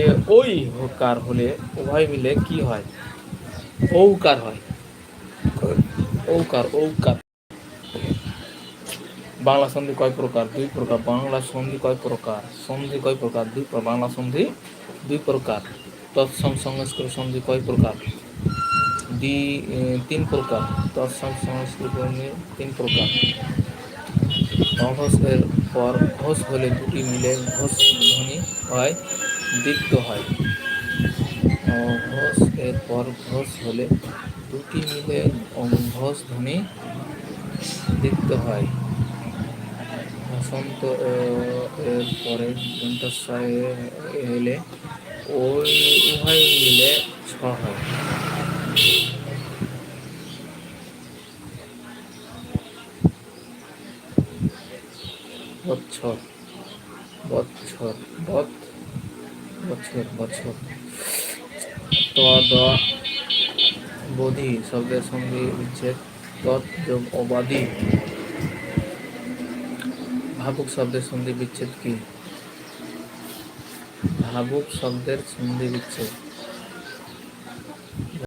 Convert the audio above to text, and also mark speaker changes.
Speaker 1: এ ওই হকার হলে উভয় মিলে কি হয়? ঔকার হয়। ঔকার ঔকার। বাংলা সন্ধি কয় প্রকার? দুই প্রকার। বাংলা সন্ধি কয় প্রকার? সন্ধি কয় প্রকার? দুই প্রকার। বাংলা সন্ধি দুই প্রকার। তৎসম সংস্কৃত সন্ধি কয় প্রকার? তিন প্রকার। তৎসম সংস্কৃত তিন প্রকার। অঘোষ এর পর ঘোষ হলে দুটি মিলে ঘোষ ধ্বনি হয়, দীপ্ত হয়। অঘোষ এর পর ঘোষ হলে দুটি মিলে ঘোষ ধ্বনি দীপ্ত হয়। বসন্ত এর পরে দন্তাস্বয় এলে ওই উভয় মিলে ছ হয়। বৎসর বৎসর বছর বছর। ত দ বোধি শব্দের সন্ধি বিচ্ছেদ তৎ যোগ অবাধি। ভাবুক শব্দের সন্ধি বিচ্ছেদ কি? ভাবুক শব্দের সন্ধি বিচ্ছেদ